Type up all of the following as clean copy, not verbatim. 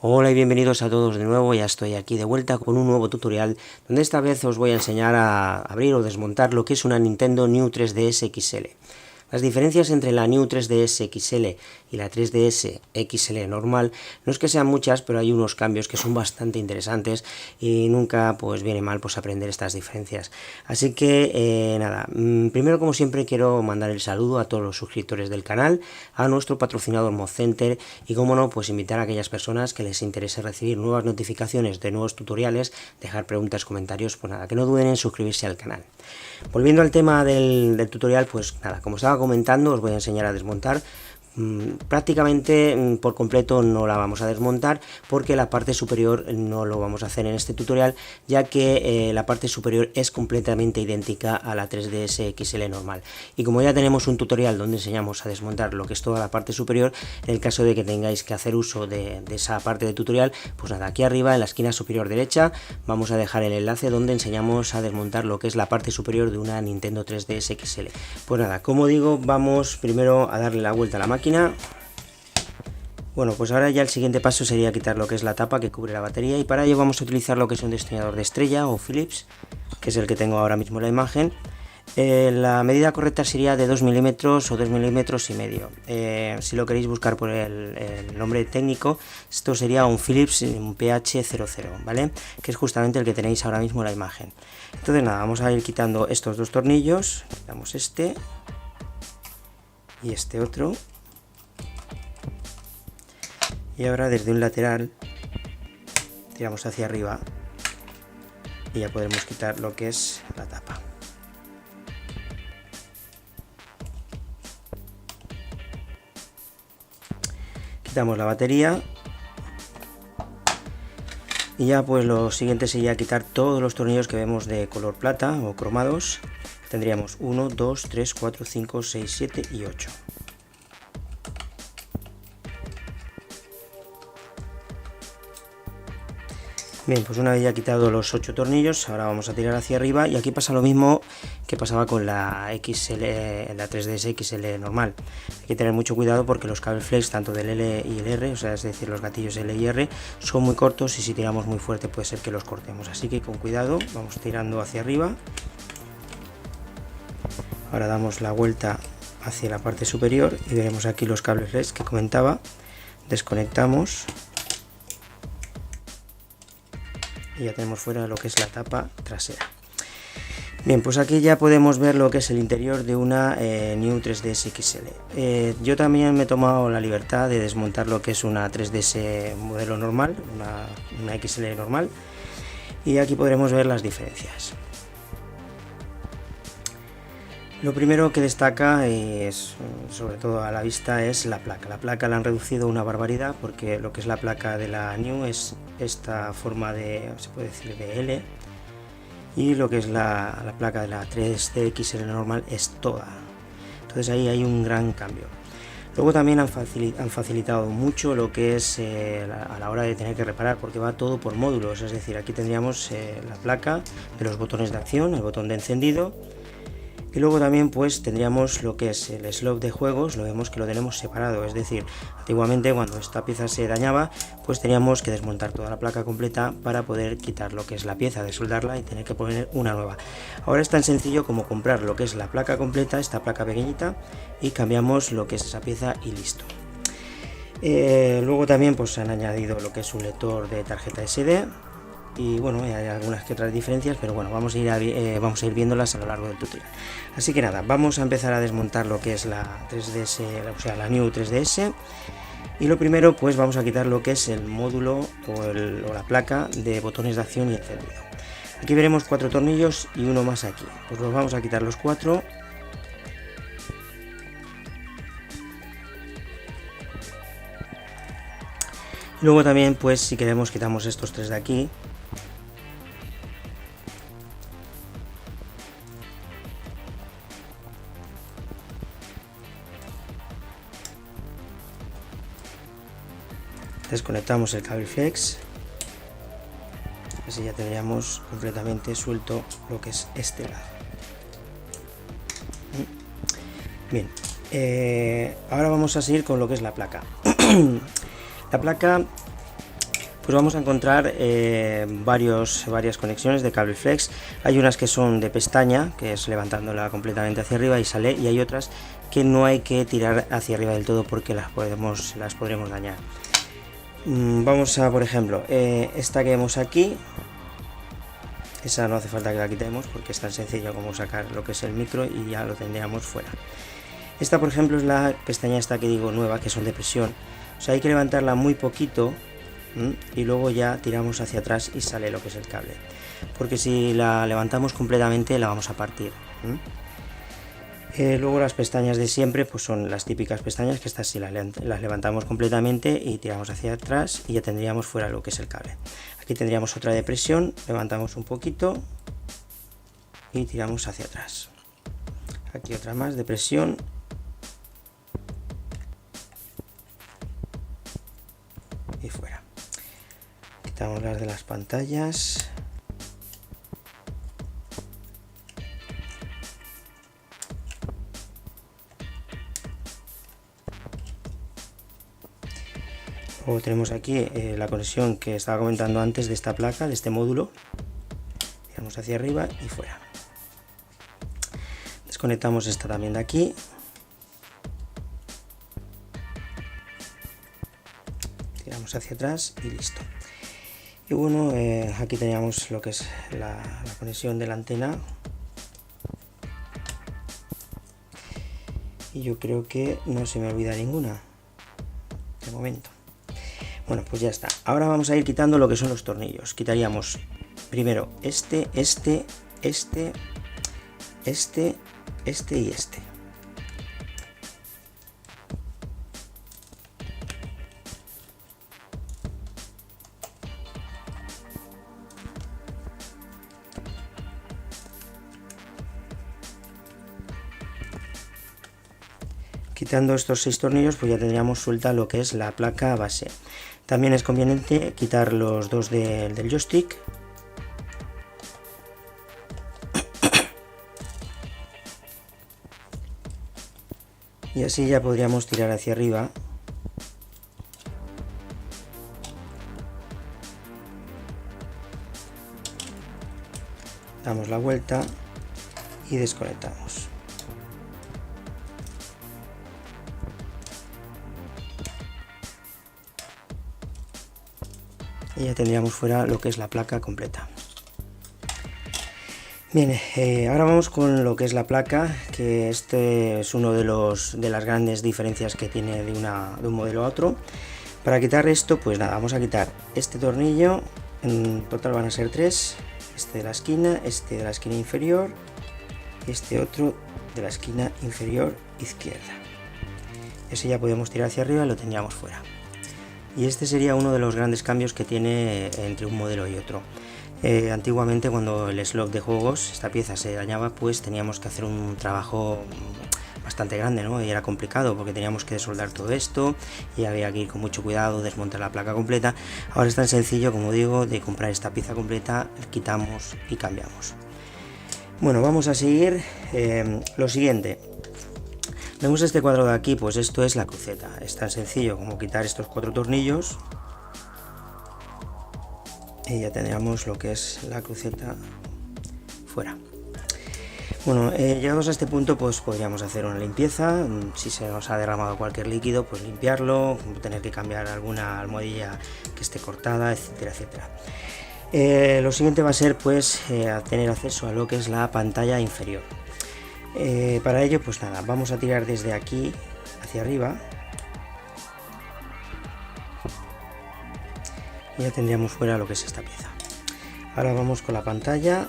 Hola y bienvenidos a todos de nuevo, ya estoy aquí de vuelta con un nuevo tutorial donde esta vez os voy a enseñar a abrir o desmontar lo que es una Nintendo New 3DS XL. Las diferencias entre la New 3DS XL y la 3DS XL normal no es que sean muchas, pero hay unos cambios que son bastante interesantes y nunca pues viene mal pues aprender estas diferencias. Así que nada, primero como siempre quiero mandar el saludo a todos los suscriptores del canal, a nuestro patrocinador ModCenter y como no pues invitar a aquellas personas que les interese recibir nuevas notificaciones de nuevos tutoriales, dejar preguntas, comentarios, pues nada, que no duden en suscribirse al canal. Volviendo al tema del tutorial, pues nada, como estaba comentando, os voy a enseñar a desmontar. Prácticamente por completo no la vamos a desmontar porque la parte superior no lo vamos a hacer en este tutorial, ya que la parte superior es completamente idéntica a la 3DS XL normal. Y como ya tenemos un tutorial donde enseñamos a desmontar lo que es toda la parte superior, en el caso de que tengáis que hacer uso de esa parte del tutorial, pues nada, aquí arriba en la esquina superior derecha vamos a dejar el enlace donde enseñamos a desmontar lo que es la parte superior de una Nintendo 3DS XL. Pues nada, como digo, vamos primero a darle la vuelta a la máquina. Bueno, pues ahora ya el siguiente paso sería quitar lo que es la tapa que cubre la batería, y para ello vamos a utilizar lo que es un destornillador de estrella o Phillips, que es el que tengo ahora mismo en la imagen. La medida correcta sería de 2 milímetros o 2 milímetros y medio. Si lo queréis buscar por el nombre técnico, esto sería un Phillips, un PH00, ¿vale? Que es justamente el que tenéis ahora mismo en la imagen. Entonces nada, vamos a ir quitando estos dos tornillos, quitamos este y este otro. Y ahora desde un lateral tiramos hacia arriba y ya podremos quitar lo que es la tapa. Quitamos la batería y ya pues lo siguiente sería quitar todos los tornillos que vemos de color plata o cromados. Tendríamos 1, 2, 3, 4, 5, 6, 7 y 8. Bien, pues una vez ya quitado los 8 tornillos, ahora vamos a tirar hacia arriba y aquí pasa lo mismo que pasaba con la la 3DS XL normal. Hay que tener mucho cuidado porque los cable flex, tanto del L y el R, o sea, es decir, los gatillos L y R, son muy cortos y si tiramos muy fuerte puede ser que los cortemos. Así que con cuidado, vamos tirando hacia arriba. Ahora damos la vuelta hacia la parte superior y veremos aquí los cables flex que comentaba. Desconectamos. Y ya tenemos fuera lo que es la tapa trasera. Bien, pues aquí ya podemos ver lo que es el interior de una New 3DS XL. Yo también me he tomado la libertad de desmontar lo que es una 3DS modelo normal, una XL normal, y aquí podremos ver las diferencias. Lo primero que destaca, es, sobre todo a la vista, es la placa. La placa la han reducido una barbaridad porque lo que es la placa de la New es esta forma de, se puede decir, de L, y lo que es la placa de la 3D XL normal es toda. Entonces ahí hay un gran cambio. Luego también han facilitado mucho lo que es a la hora de tener que reparar, porque va todo por módulos. Es decir, aquí tendríamos la placa de los botones de acción, el botón de encendido. Y luego también pues tendríamos lo que es el slot de juegos, lo vemos que lo tenemos separado, es decir, antiguamente cuando esta pieza se dañaba pues teníamos que desmontar toda la placa completa para poder quitar lo que es la pieza, desoldarla y tener que poner una nueva. Ahora es tan sencillo como comprar lo que es la placa completa, esta placa pequeñita, y cambiamos lo que es esa pieza y listo. Luego también pues han añadido lo que es un lector de tarjeta SD. Y bueno, hay algunas que otras diferencias, pero bueno, vamos a ir viéndolas a lo largo del tutorial. Así que nada, vamos a empezar a desmontar lo que es la 3DS, o sea, la New 3DS. Y lo primero, pues vamos a quitar lo que es el módulo o la placa de botones de acción y encendido. Aquí veremos 4 tornillos y uno más aquí. Pues los vamos a quitar los 4. Luego también, pues si queremos, quitamos estos 3 de aquí. Desconectamos el cable flex, así ya tendríamos completamente suelto lo que es este lado. Bien, ahora vamos a seguir con lo que es la placa. La placa pues vamos a encontrar varias conexiones de cable flex. Hay unas que son de pestaña, que es levantándola completamente hacia arriba y sale, y hay otras que no hay que tirar hacia arriba del todo porque las podremos dañar. Vamos a, por ejemplo, esta que vemos aquí, esa no hace falta que la quitemos porque es tan sencillo como sacar lo que es el micro y ya lo tendríamos fuera. Esta, por ejemplo, es la pestaña esta que digo nueva, que son de presión. O sea, hay que levantarla muy poquito y luego ya tiramos hacia atrás y sale lo que es el cable. Porque si la levantamos completamente la vamos a partir. Luego las pestañas de siempre pues son las típicas pestañas, que estas sí las levantamos completamente y tiramos hacia atrás y ya tendríamos fuera lo que es el cable. Aquí tendríamos otra de presión, levantamos un poquito y tiramos hacia atrás. Aquí otra más de presión. Y fuera. Quitamos las de las pantallas. Luego tenemos aquí la conexión que estaba comentando antes de esta placa, de este módulo. Tiramos hacia arriba y fuera. Desconectamos esta también de aquí. Tiramos hacia atrás y listo. Y bueno, aquí teníamos lo que es la conexión de la antena. Y yo creo que no se me olvida ninguna de momento. Bueno, pues ya está. Ahora vamos a ir quitando lo que son los tornillos. Quitaríamos primero este y este. Quitando estos 6 tornillos, pues ya tendríamos suelta lo que es la placa base. También es conveniente quitar los dos del joystick. Y así ya podríamos tirar hacia arriba. Damos la vuelta y desconectamos. Y ya tendríamos fuera lo que es la placa completa. Bien, ahora vamos con lo que es la placa, que este es uno de las grandes diferencias que tiene de un modelo a otro. Para quitar esto, pues nada, vamos a quitar este tornillo, en total van a ser 3, este de la esquina, este de la esquina inferior y este otro de la esquina inferior izquierda. Ese ya podemos tirar hacia arriba y lo tendríamos fuera. Y este sería uno de los grandes cambios que tiene entre un modelo y otro. Antiguamente, cuando el slot de juegos, esta pieza se dañaba, pues teníamos que hacer un trabajo bastante grande, ¿no? Y era complicado porque teníamos que desoldar todo esto y había que ir con mucho cuidado, desmontar la placa completa. Ahora es tan sencillo, como digo, de comprar esta pieza completa, quitamos y cambiamos. Bueno, vamos a seguir. Lo siguiente. Vemos este cuadro de aquí, pues esto es la cruceta. Es tan sencillo como quitar estos 4 tornillos y ya tendríamos lo que es la cruceta fuera. Bueno, llegados a este punto, pues podríamos hacer una limpieza. Si se nos ha derramado cualquier líquido, pues limpiarlo, tener que cambiar alguna almohadilla que esté cortada, etcétera, etcétera. Lo siguiente va a ser pues tener acceso a lo que es la pantalla inferior. Para ello, pues nada, vamos a tirar desde aquí hacia arriba y ya tendríamos fuera lo que es esta pieza. Ahora vamos con la pantalla.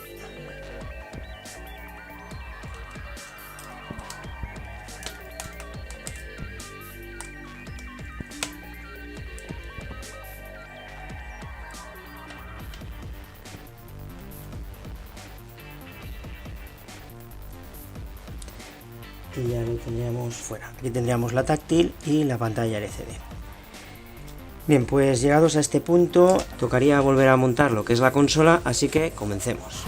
Y ya lo tendríamos fuera. Aquí tendríamos la táctil y la pantalla LCD. Bien, pues llegados a este punto tocaría volver a montar lo que es la consola, así que comencemos.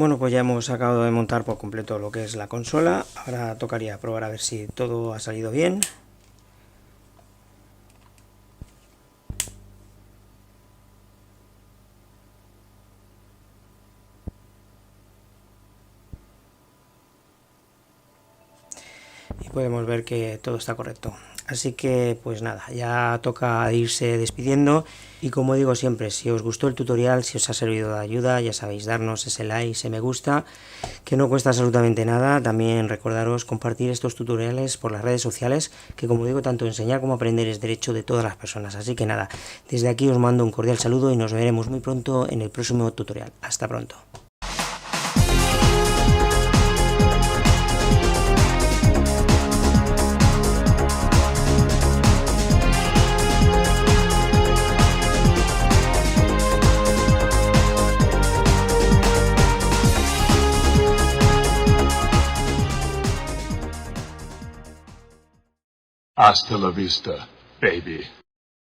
Bueno, pues ya hemos acabado de montar por completo lo que es la consola. Ahora tocaría probar a ver si todo ha salido bien. Y podemos ver que todo está correcto. Así que pues nada, ya toca irse despidiendo y como digo siempre, si os gustó el tutorial, si os ha servido de ayuda, ya sabéis, darnos ese like, ese me gusta, que no cuesta absolutamente nada. También recordaros compartir estos tutoriales por las redes sociales, que como digo, tanto enseñar como aprender es derecho de todas las personas. Así que nada, desde aquí os mando un cordial saludo y nos veremos muy pronto en el próximo tutorial. Hasta pronto. Hasta la vista, baby.